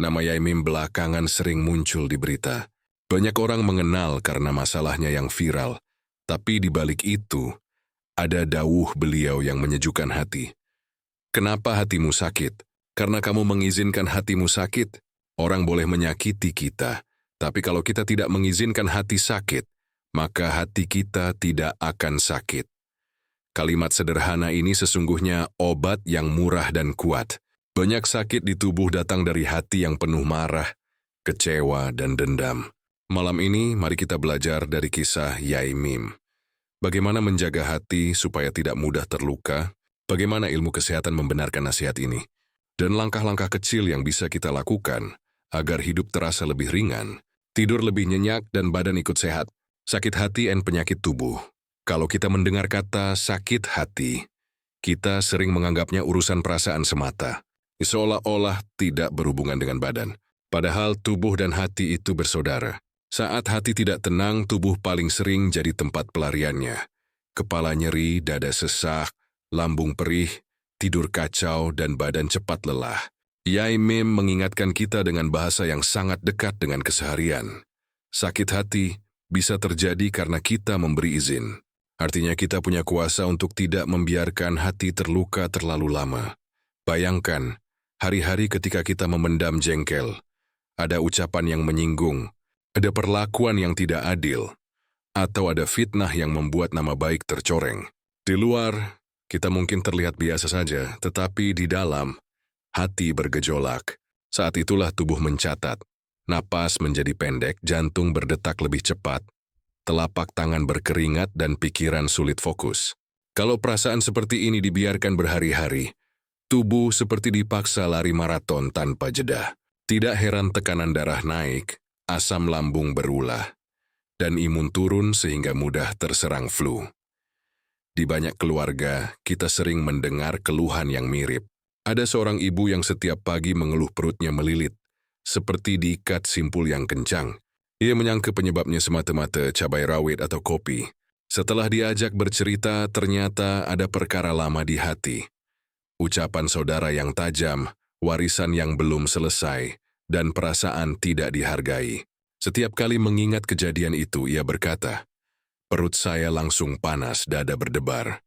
Nama Yaimim belakangan sering muncul di berita. Banyak orang mengenal karena masalahnya yang viral. Tapi di balik itu, ada dawuh beliau yang menyejukkan hati. Kenapa hatimu sakit? Karena kamu mengizinkan hatimu sakit. Orang boleh menyakiti kita. Tapi kalau kita tidak mengizinkan hati sakit, maka hati kita tidak akan sakit. Kalimat sederhana ini sesungguhnya obat yang murah dan kuat. Banyak sakit di tubuh datang dari hati yang penuh marah, kecewa, dan dendam. Malam ini, mari kita belajar dari kisah Yaimim. Bagaimana menjaga hati supaya tidak mudah terluka, bagaimana ilmu kesehatan membenarkan nasihat ini, dan langkah-langkah kecil yang bisa kita lakukan agar hidup terasa lebih ringan, tidur lebih nyenyak, dan badan ikut sehat. Sakit hati dan penyakit tubuh. Kalau kita mendengar kata sakit hati, kita sering menganggapnya urusan perasaan semata. Seolah-olah tidak berhubungan dengan badan. Padahal tubuh dan hati itu bersaudara. Saat hati tidak tenang, tubuh paling sering jadi tempat pelariannya. Kepala nyeri, dada sesak, lambung perih, tidur kacau, dan badan cepat lelah. Yaimim mengingatkan kita dengan bahasa yang sangat dekat dengan keseharian. Sakit hati bisa terjadi karena kita memberi izin. Artinya kita punya kuasa untuk tidak membiarkan hati terluka terlalu lama. Bayangkan, hari-hari ketika kita memendam jengkel, ada ucapan yang menyinggung, ada perlakuan yang tidak adil, atau ada fitnah yang membuat nama baik tercoreng. Di luar, kita mungkin terlihat biasa saja, tetapi di dalam, hati bergejolak. Saat itulah tubuh mencatat. Napas menjadi pendek, jantung berdetak lebih cepat, telapak tangan berkeringat, dan pikiran sulit fokus. Kalau perasaan seperti ini dibiarkan berhari-hari, tubuh seperti dipaksa lari maraton tanpa jeda. Tidak heran tekanan darah naik, asam lambung berulah, dan imun turun sehingga mudah terserang flu. Di banyak keluarga, kita sering mendengar keluhan yang mirip. Ada seorang ibu yang setiap pagi mengeluh perutnya melilit, seperti diikat simpul yang kencang. Ia menyangka penyebabnya semata-mata cabai rawit atau kopi. Setelah diajak bercerita, ternyata ada perkara lama di hati. Ucapan saudara yang tajam, warisan yang belum selesai, dan perasaan tidak dihargai. Setiap kali mengingat kejadian itu, ia berkata, "Perut saya langsung panas, dada berdebar."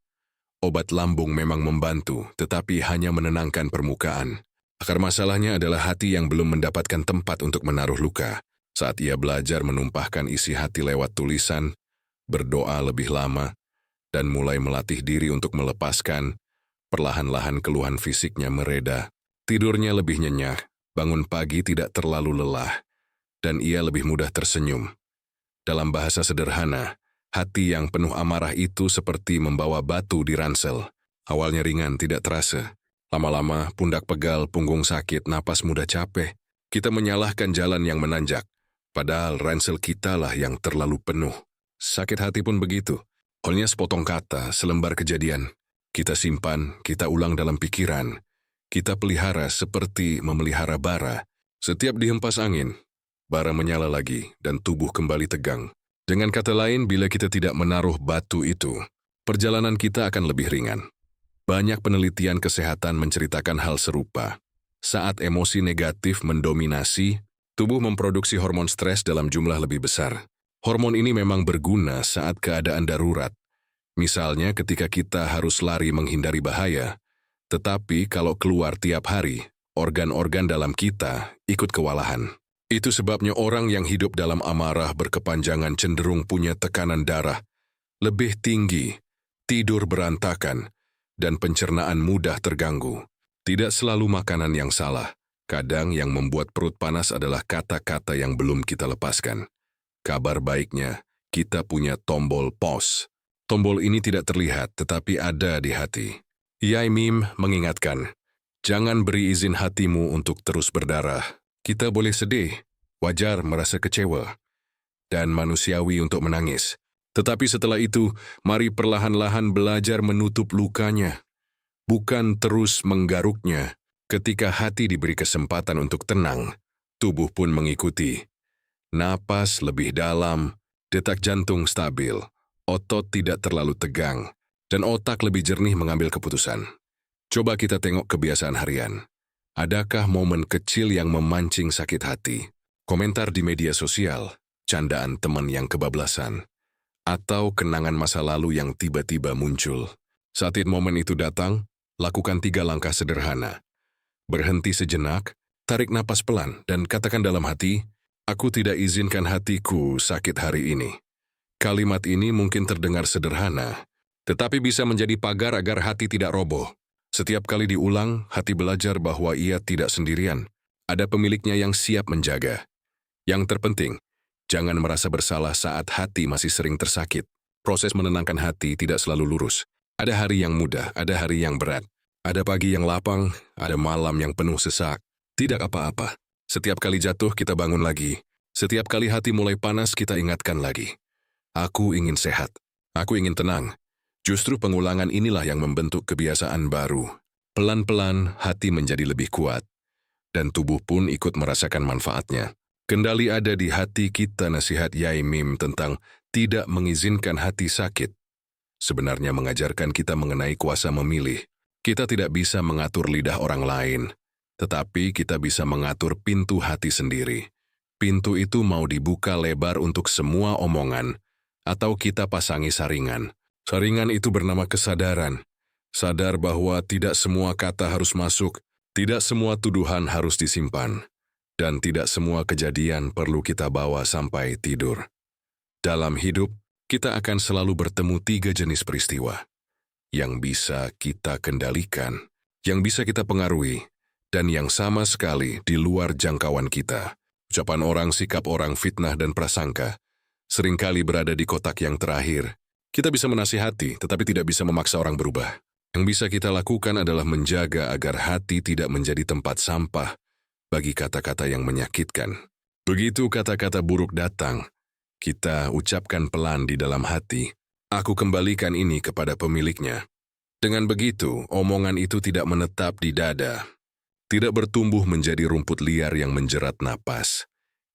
Obat lambung memang membantu, tetapi hanya menenangkan permukaan. Akar masalahnya adalah hati yang belum mendapatkan tempat untuk menaruh luka. Saat ia belajar menumpahkan isi hati lewat tulisan, berdoa lebih lama, dan mulai melatih diri untuk melepaskan, perlahan-lahan keluhan fisiknya mereda. Tidurnya lebih nyenyak, bangun pagi tidak terlalu lelah, dan ia lebih mudah tersenyum. Dalam bahasa sederhana, hati yang penuh amarah itu seperti membawa batu di ransel. Awalnya ringan, tidak terasa. Lama-lama, pundak pegal, punggung sakit, napas mudah capek. Kita menyalahkan jalan yang menanjak, padahal ransel kitalah yang terlalu penuh. Sakit hati pun begitu. Hanya sepotong kata, selembar kejadian. Kita simpan, kita ulang dalam pikiran. Kita pelihara seperti memelihara bara. Setiap dihempas angin, bara menyala lagi dan tubuh kembali tegang. Dengan kata lain, bila kita tidak menaruh batu itu, perjalanan kita akan lebih ringan. Banyak penelitian kesehatan menceritakan hal serupa. Saat emosi negatif mendominasi, tubuh memproduksi hormon stres dalam jumlah lebih besar. Hormon ini memang berguna saat keadaan darurat. Misalnya ketika kita harus lari menghindari bahaya, tetapi kalau keluar tiap hari, organ-organ dalam kita ikut kewalahan. Itu sebabnya orang yang hidup dalam amarah berkepanjangan cenderung punya tekanan darah lebih tinggi, tidur berantakan, dan pencernaan mudah terganggu. Tidak selalu makanan yang salah. Kadang yang membuat perut panas adalah kata-kata yang belum kita lepaskan. Kabar baiknya, kita punya tombol pause. Tombol ini tidak terlihat, tetapi ada di hati. Yaimim mengingatkan, jangan beri izin hatimu untuk terus berdarah. Kita boleh sedih, wajar merasa kecewa, dan manusiawi untuk menangis. Tetapi setelah itu, mari perlahan-lahan belajar menutup lukanya, bukan terus menggaruknya. Ketika hati diberi kesempatan untuk tenang, tubuh pun mengikuti. Napas lebih dalam, detak jantung stabil, otot tidak terlalu tegang, dan otak lebih jernih mengambil keputusan. Coba kita tengok kebiasaan harian. Adakah momen kecil yang memancing sakit hati? Komentar di media sosial, candaan teman yang kebablasan, atau kenangan masa lalu yang tiba-tiba muncul. Saat momen itu datang, lakukan 3 langkah sederhana. Berhenti sejenak, tarik napas pelan, dan katakan dalam hati, "Aku tidak izinkan hatiku sakit hari ini." Kalimat ini mungkin terdengar sederhana, tetapi bisa menjadi pagar agar hati tidak roboh. Setiap kali diulang, hati belajar bahwa ia tidak sendirian. Ada pemiliknya yang siap menjaga. Yang terpenting, jangan merasa bersalah saat hati masih sering tersakit. Proses menenangkan hati tidak selalu lurus. Ada hari yang mudah, ada hari yang berat. Ada pagi yang lapang, ada malam yang penuh sesak. Tidak apa-apa. Setiap kali jatuh, kita bangun lagi. Setiap kali hati mulai panas, kita ingatkan lagi. Aku ingin sehat. Aku ingin tenang. Justru pengulangan inilah yang membentuk kebiasaan baru. Pelan-pelan, hati menjadi lebih kuat. Dan tubuh pun ikut merasakan manfaatnya. Kendali ada di hati kita, nasihat Yai Mim tentang tidak mengizinkan hati sakit. Sebenarnya mengajarkan kita mengenai kuasa memilih. Kita tidak bisa mengatur lidah orang lain, tetapi kita bisa mengatur pintu hati sendiri. Pintu itu mau dibuka lebar untuk semua omongan, atau kita pasangi saringan. Saringan itu bernama kesadaran. Sadar bahwa tidak semua kata harus masuk, tidak semua tuduhan harus disimpan. Dan tidak semua kejadian perlu kita bawa sampai tidur. Dalam hidup, kita akan selalu bertemu 3 jenis peristiwa. Yang bisa kita kendalikan, yang bisa kita pengaruhi, dan yang sama sekali di luar jangkauan kita. Ucapan orang, sikap orang, fitnah, dan prasangka seringkali berada di kotak yang terakhir. Kita bisa menasihati, tetapi tidak bisa memaksa orang berubah. Yang bisa kita lakukan adalah menjaga agar hati tidak menjadi tempat sampah bagi kata-kata yang menyakitkan. Begitu kata-kata buruk datang, kita ucapkan pelan di dalam hati, "Aku kembalikan ini kepada pemiliknya." Dengan begitu, omongan itu tidak menetap di dada, tidak bertumbuh menjadi rumput liar yang menjerat napas.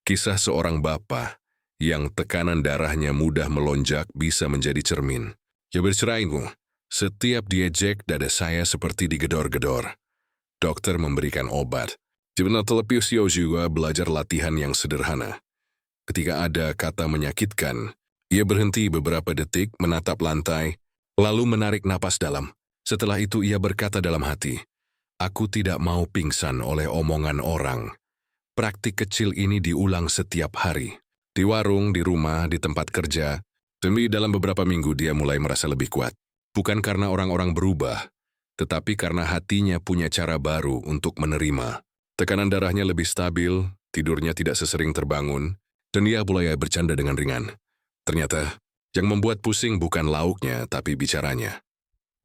Kisah seorang bapa yang tekanan darahnya mudah melonjak bisa menjadi cermin. Ya berceraimu, setiap diejek dada saya seperti digedor-gedor. Dokter memberikan obat. Jurnal Telepisio juga belajar latihan yang sederhana. Ketika ada kata menyakitkan, ia berhenti beberapa detik menatap lantai, lalu menarik napas dalam. Setelah itu ia berkata dalam hati, "Aku tidak mau pingsan oleh omongan orang." Praktik kecil ini diulang setiap hari. Di warung, di rumah, di tempat kerja. Demi dalam beberapa minggu dia mulai merasa lebih kuat. Bukan karena orang-orang berubah, tetapi karena hatinya punya cara baru untuk menerima. Tekanan darahnya lebih stabil, tidurnya tidak sesering terbangun, dan ia mulai bercanda dengan ringan. Ternyata, yang membuat pusing bukan lauknya, tapi bicaranya.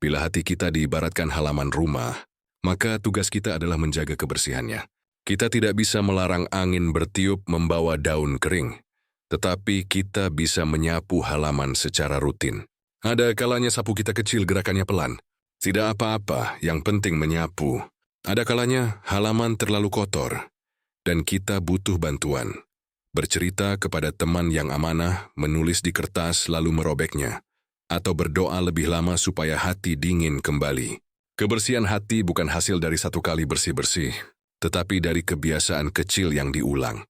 Bila hati kita diibaratkan halaman rumah, maka tugas kita adalah menjaga kebersihannya. Kita tidak bisa melarang angin bertiup membawa daun kering, tetapi kita bisa menyapu halaman secara rutin. Ada kalanya sapu kita kecil, gerakannya pelan. Tidak apa-apa, yang penting menyapu. Ada kalanya halaman terlalu kotor, dan kita butuh bantuan. Bercerita kepada teman yang amanah, menulis di kertas lalu merobeknya, atau berdoa lebih lama supaya hati dingin kembali. Kebersihan hati bukan hasil dari satu kali bersih-bersih, tetapi dari kebiasaan kecil yang diulang.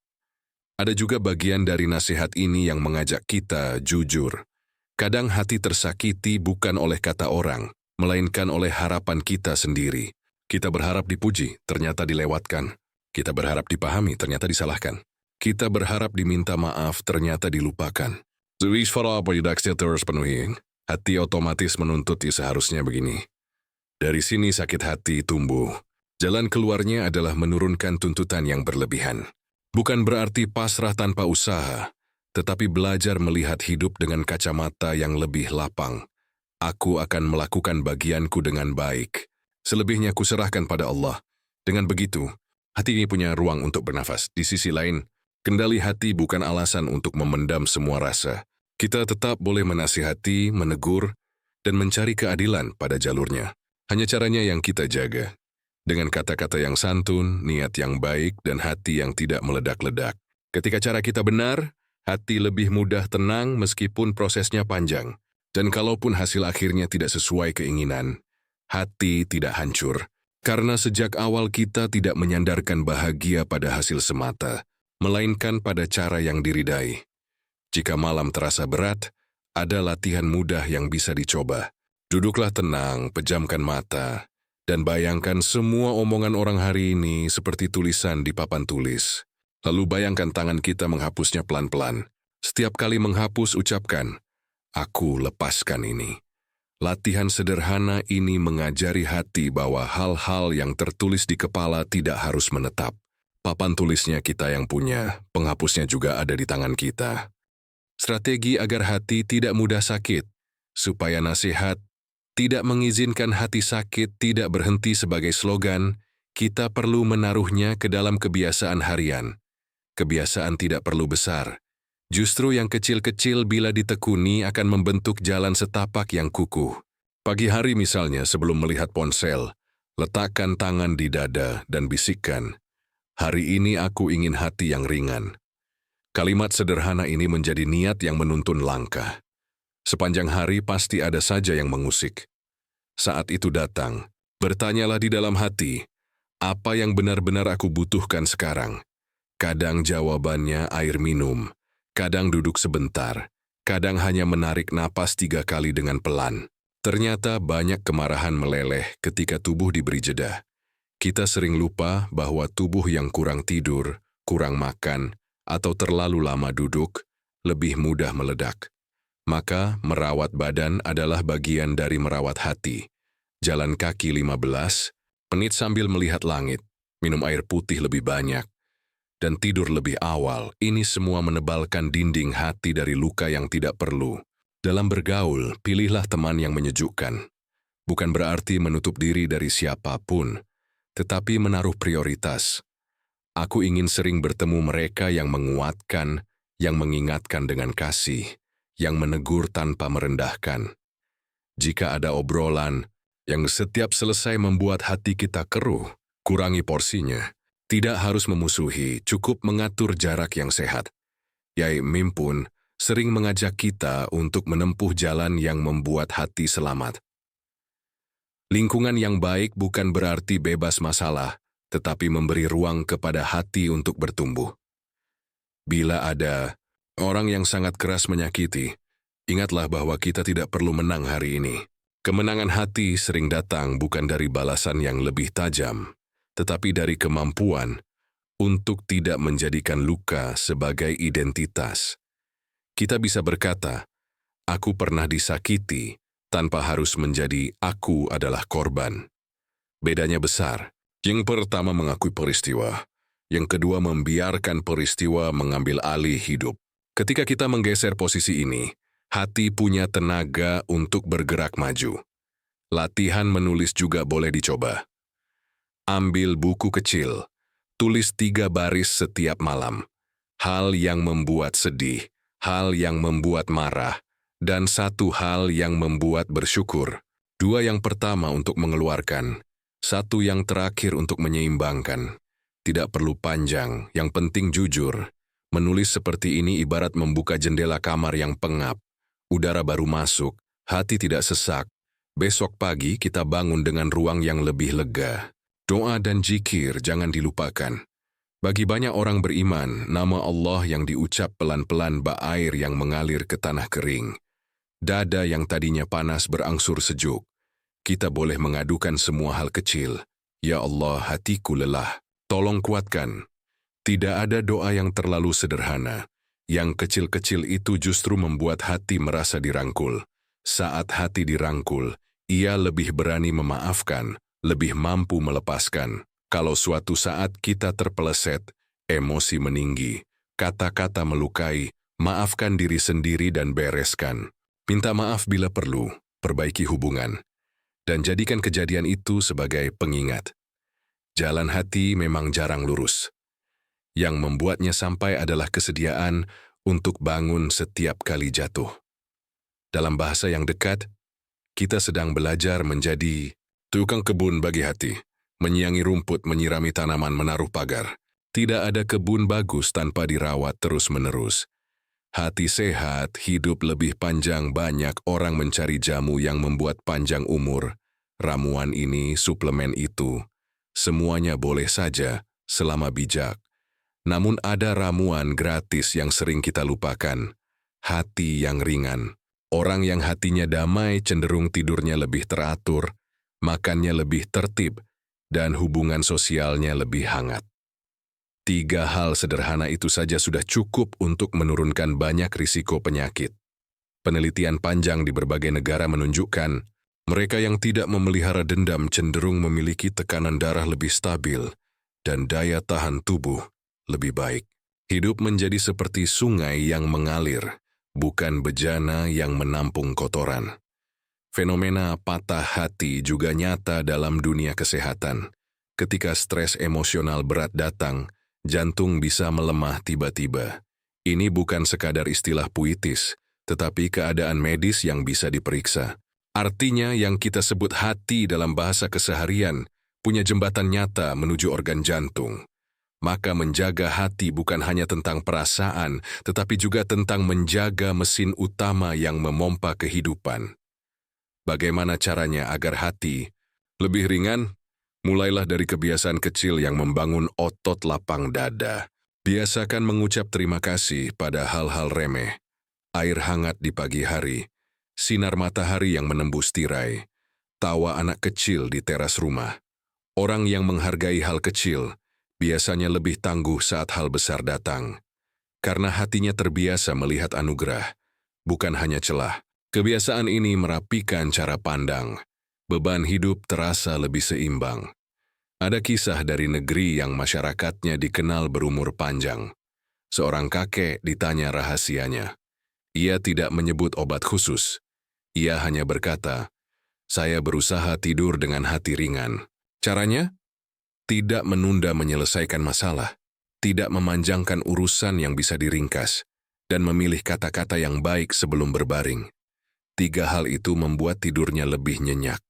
Ada juga bagian dari nasihat ini yang mengajak kita jujur. Kadang hati tersakiti bukan oleh kata orang, melainkan oleh harapan kita sendiri. Kita berharap dipuji, ternyata dilewatkan. Kita berharap dipahami, ternyata disalahkan. Kita berharap diminta maaf, ternyata dilupakan. Setelah redaksi terus penuhi, hati otomatis menuntut seharusnya begini. Dari sini sakit hati tumbuh. Jalan keluarnya adalah menurunkan tuntutan yang berlebihan. Bukan berarti pasrah tanpa usaha, tetapi belajar melihat hidup dengan kacamata yang lebih lapang. Aku akan melakukan bagianku dengan baik. Selebihnya kuserahkan pada Allah. Dengan begitu, hati ini punya ruang untuk bernafas. Di sisi lain, kendali hati bukan alasan untuk memendam semua rasa. Kita tetap boleh menasihati, menegur, dan mencari keadilan pada jalurnya. Hanya caranya yang kita jaga. Dengan kata-kata yang santun, niat yang baik, dan hati yang tidak meledak-ledak. Ketika cara kita benar, hati lebih mudah tenang meskipun prosesnya panjang. Dan kalaupun hasil akhirnya tidak sesuai keinginan, hati tidak hancur. Karena sejak awal kita tidak menyandarkan bahagia pada hasil semata, melainkan pada cara yang diridai. Jika malam terasa berat, ada latihan mudah yang bisa dicoba. Duduklah tenang, pejamkan mata, dan bayangkan semua omongan orang hari ini seperti tulisan di papan tulis. Lalu bayangkan tangan kita menghapusnya pelan-pelan. Setiap kali menghapus, ucapkan, "Aku lepaskan ini." Latihan sederhana ini mengajari hati bahwa hal-hal yang tertulis di kepala tidak harus menetap. Papan tulisnya kita yang punya, penghapusnya juga ada di tangan kita. Strategi agar hati tidak mudah sakit, supaya nasihat tidak mengizinkan hati sakit tidak berhenti sebagai slogan, kita perlu menaruhnya ke dalam kebiasaan harian. Kebiasaan tidak perlu besar. Justru yang kecil-kecil bila ditekuni akan membentuk jalan setapak yang kukuh. Pagi hari misalnya sebelum melihat ponsel, letakkan tangan di dada dan bisikkan, "Hari ini aku ingin hati yang ringan." Kalimat sederhana ini menjadi niat yang menuntun langkah. Sepanjang hari pasti ada saja yang mengusik. Saat itu datang, bertanyalah di dalam hati, apa yang benar-benar aku butuhkan sekarang? Kadang jawabannya air minum. Kadang duduk sebentar, kadang hanya menarik napas 3 kali dengan pelan. Ternyata banyak kemarahan meleleh ketika tubuh diberi jeda. Kita sering lupa bahwa tubuh yang kurang tidur, kurang makan, atau terlalu lama duduk, lebih mudah meledak. Maka merawat badan adalah bagian dari merawat hati. Jalan kaki 15 menit sambil melihat langit, minum air putih lebih banyak, dan tidur lebih awal, ini semua menebalkan dinding hati dari luka yang tidak perlu. Dalam bergaul, pilihlah teman yang menyejukkan. Bukan berarti menutup diri dari siapapun, tetapi menaruh prioritas. Aku ingin sering bertemu mereka yang menguatkan, yang mengingatkan dengan kasih, yang menegur tanpa merendahkan. Jika ada obrolan yang setiap selesai membuat hati kita keruh, kurangi porsinya. Tidak harus memusuhi, cukup mengatur jarak yang sehat. Yai Mim pun sering mengajak kita untuk menempuh jalan yang membuat hati selamat. Lingkungan yang baik bukan berarti bebas masalah, tetapi memberi ruang kepada hati untuk bertumbuh. Bila ada orang yang sangat keras menyakiti, ingatlah bahwa kita tidak perlu menang hari ini. Kemenangan hati sering datang bukan dari balasan yang lebih tajam, tetapi dari kemampuan untuk tidak menjadikan luka sebagai identitas. Kita bisa berkata, "Aku pernah disakiti," tanpa harus menjadi "aku adalah korban." Bedanya besar. Yang pertama mengakui peristiwa, yang kedua membiarkan peristiwa mengambil alih hidup. Ketika kita menggeser posisi ini, hati punya tenaga untuk bergerak maju. Latihan menulis juga boleh dicoba. Ambil buku kecil, tulis 3 baris setiap malam. Hal yang membuat sedih, hal yang membuat marah, dan 1 hal yang membuat bersyukur. 2 yang pertama untuk mengeluarkan, 1 yang terakhir untuk menyeimbangkan. Tidak perlu panjang, yang penting jujur. Menulis seperti ini ibarat membuka jendela kamar yang pengap. Udara baru masuk, hati tidak sesak. Besok pagi kita bangun dengan ruang yang lebih lega. Doa dan zikir jangan dilupakan. Bagi banyak orang beriman, nama Allah yang diucap pelan-pelan bak air yang mengalir ke tanah kering. Dada yang tadinya panas berangsur sejuk. Kita boleh mengadukan semua hal kecil. Ya Allah, hatiku lelah. Tolong kuatkan. Tidak ada doa yang terlalu sederhana. Yang kecil-kecil itu justru membuat hati merasa dirangkul. Saat hati dirangkul, ia lebih berani memaafkan, lebih mampu melepaskan. Kalau suatu saat kita terpeleset, emosi meninggi, kata-kata melukai, maafkan diri sendiri dan bereskan. Minta maaf bila perlu, perbaiki hubungan, dan jadikan kejadian itu sebagai pengingat. Jalan hati memang jarang lurus. Yang membuatnya sampai adalah kesediaan untuk bangun setiap kali jatuh. Dalam bahasa yang dekat, kita sedang belajar menjadi tukang kebun bagi hati, menyiangi rumput, menyirami tanaman, menaruh pagar. Tidak ada kebun bagus tanpa dirawat terus-menerus. Hati sehat, hidup lebih panjang. Banyak orang mencari jamu yang membuat panjang umur. Ramuan ini, suplemen itu, Semuanya boleh saja, selama bijak. Namun ada ramuan gratis yang sering kita lupakan. Hati yang ringan. Orang yang hatinya damai cenderung tidurnya lebih teratur, makannya lebih tertib, dan hubungan sosialnya lebih hangat. 3 hal sederhana itu saja sudah cukup untuk menurunkan banyak risiko penyakit. Penelitian panjang di berbagai negara menunjukkan, mereka yang tidak memelihara dendam cenderung memiliki tekanan darah lebih stabil dan daya tahan tubuh lebih baik. Hidup menjadi seperti sungai yang mengalir, bukan bejana yang menampung kotoran. Fenomena patah hati juga nyata dalam dunia kesehatan. Ketika stres emosional berat datang, jantung bisa melemah tiba-tiba. Ini bukan sekadar istilah puitis, tetapi keadaan medis yang bisa diperiksa. Artinya yang kita sebut hati dalam bahasa keseharian punya jembatan nyata menuju organ jantung. Maka menjaga hati bukan hanya tentang perasaan, tetapi juga tentang menjaga mesin utama yang memompa kehidupan. Bagaimana caranya agar hati lebih ringan? Mulailah dari kebiasaan kecil yang membangun otot lapang dada. Biasakan mengucap terima kasih pada hal-hal remeh. Air hangat di pagi hari, sinar matahari yang menembus tirai, tawa anak kecil di teras rumah. Orang yang menghargai hal kecil biasanya lebih tangguh saat hal besar datang. Karena hatinya terbiasa melihat anugerah, bukan hanya celah. Kebiasaan ini merapikan cara pandang. Beban hidup terasa lebih seimbang. Ada kisah dari negeri yang masyarakatnya dikenal berumur panjang. Seorang kakek ditanya rahasianya. Ia tidak menyebut obat khusus. Ia hanya berkata, "Saya berusaha tidur dengan hati ringan." Caranya? Tidak menunda menyelesaikan masalah, tidak memanjangkan urusan yang bisa diringkas, dan memilih kata-kata yang baik sebelum berbaring. 3 hal itu membuat tidurnya lebih nyenyak.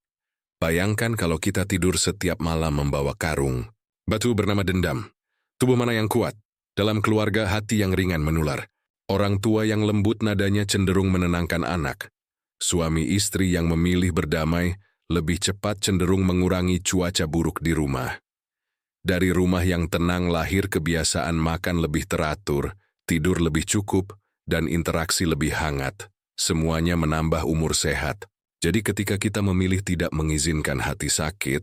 Bayangkan kalau kita tidur setiap malam membawa karung, batu bernama dendam. Tubuh mana yang kuat? Dalam keluarga, hati yang ringan menular. Orang tua yang lembut nadanya cenderung menenangkan anak. Suami istri yang memilih berdamai lebih cepat cenderung mengurangi cuaca buruk di rumah. Dari rumah yang tenang lahir kebiasaan makan lebih teratur, tidur lebih cukup, dan interaksi lebih hangat. Semuanya menambah umur sehat. Jadi ketika kita memilih tidak mengizinkan hati sakit,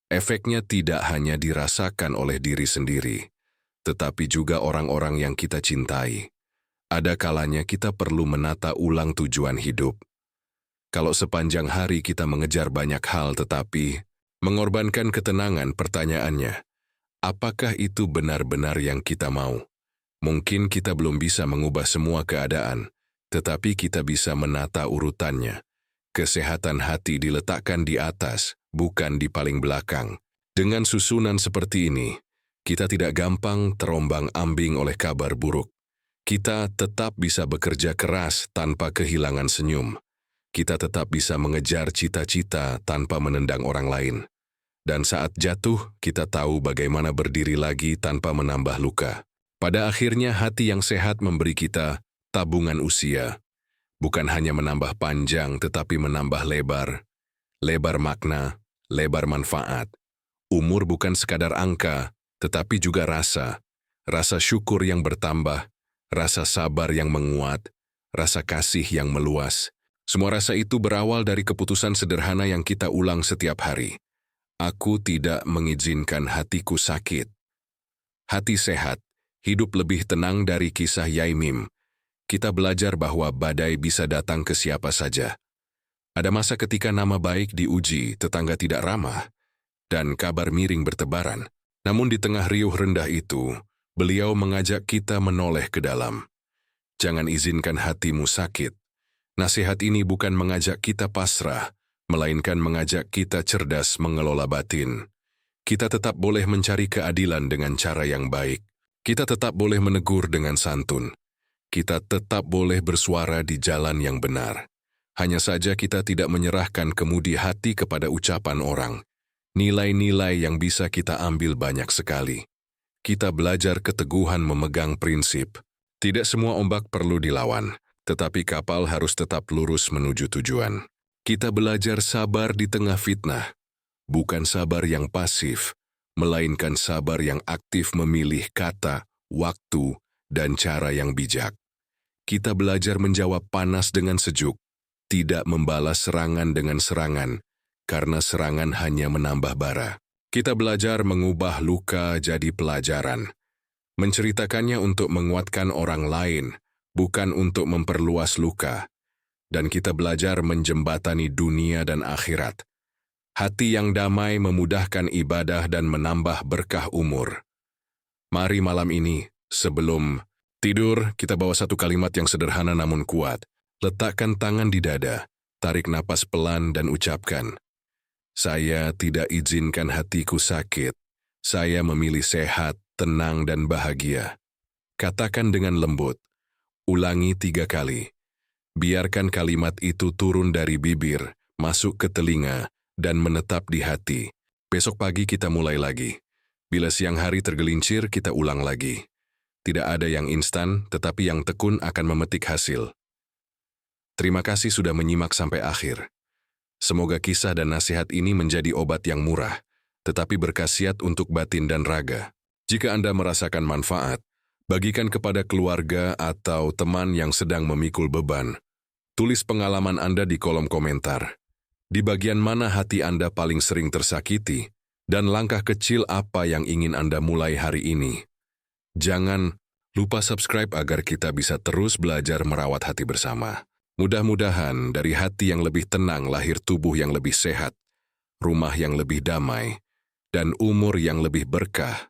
efeknya tidak hanya dirasakan oleh diri sendiri, tetapi juga orang-orang yang kita cintai. Ada kalanya kita perlu menata ulang tujuan hidup. Kalau sepanjang hari kita mengejar banyak hal tetapi mengorbankan ketenangan, pertanyaannya, apakah itu benar-benar yang kita mau? Mungkin kita belum bisa mengubah semua keadaan, tetapi kita bisa menata urutannya. Kesehatan hati diletakkan di atas, bukan di paling belakang. Dengan susunan seperti ini, kita tidak gampang terombang-ambing oleh kabar buruk. Kita tetap bisa bekerja keras tanpa kehilangan senyum. Kita tetap bisa mengejar cita-cita tanpa menendang orang lain. Dan saat jatuh, kita tahu bagaimana berdiri lagi tanpa menambah luka. Pada akhirnya, hati yang sehat memberi kita tabungan usia. Bukan hanya menambah panjang, tetapi menambah lebar. Lebar makna, lebar manfaat. Umur bukan sekadar angka, tetapi juga rasa. Rasa syukur yang bertambah, rasa sabar yang menguat, rasa kasih yang meluas. Semua rasa itu berawal dari keputusan sederhana yang kita ulang setiap hari. Aku tidak mengizinkan hatiku sakit. Hati sehat, hidup lebih tenang dari kisah Yaimim. Kita belajar bahwa badai bisa datang ke siapa saja. Ada masa ketika nama baik diuji, tetangga tidak ramah, dan kabar miring bertebaran. Namun di tengah riuh rendah itu, beliau mengajak kita menoleh ke dalam. Jangan izinkan hatimu sakit. Nasihat ini bukan mengajak kita pasrah, melainkan mengajak kita cerdas mengelola batin. Kita tetap boleh mencari keadilan dengan cara yang baik. Kita tetap boleh menegur dengan santun. Kita tetap boleh bersuara di jalan yang benar. Hanya saja kita tidak menyerahkan kemudi hati kepada ucapan orang. Nilai-nilai yang bisa kita ambil banyak sekali. Kita belajar keteguhan memegang prinsip. Tidak semua ombak perlu dilawan, tetapi kapal harus tetap lurus menuju tujuan. Kita belajar sabar di tengah fitnah. Bukan sabar yang pasif, melainkan sabar yang aktif memilih kata, waktu, dan cara yang bijak. Kita belajar menjawab panas dengan sejuk, tidak membalas serangan dengan serangan, karena serangan hanya menambah bara. Kita belajar mengubah luka jadi pelajaran, menceritakannya untuk menguatkan orang lain, bukan untuk memperluas luka. Dan kita belajar menjembatani dunia dan akhirat. Hati yang damai memudahkan ibadah dan menambah berkah umur. Mari malam ini, sebelum tidur, kita bawa satu kalimat yang sederhana namun kuat. Letakkan tangan di dada, tarik napas pelan dan ucapkan, "Saya tidak izinkan hatiku sakit. Saya memilih sehat, tenang, dan bahagia." Katakan dengan lembut. Ulangi 3 kali. Biarkan kalimat itu turun dari bibir, masuk ke telinga, dan menetap di hati. Besok pagi kita mulai lagi. Bila siang hari tergelincir, kita ulang lagi. Tidak ada yang instan, tetapi yang tekun akan memetik hasil. Terima kasih sudah menyimak sampai akhir. Semoga kisah dan nasihat ini menjadi obat yang murah, tetapi berkhasiat untuk batin dan raga. Jika Anda merasakan manfaat, bagikan kepada keluarga atau teman yang sedang memikul beban. Tulis pengalaman Anda di kolom komentar. Di bagian mana hati Anda paling sering tersakiti, dan langkah kecil apa yang ingin Anda mulai hari ini. Jangan lupa subscribe agar kita bisa terus belajar merawat hati bersama. Mudah-mudahan dari hati yang lebih tenang lahir tubuh yang lebih sehat, rumah yang lebih damai, dan umur yang lebih berkah.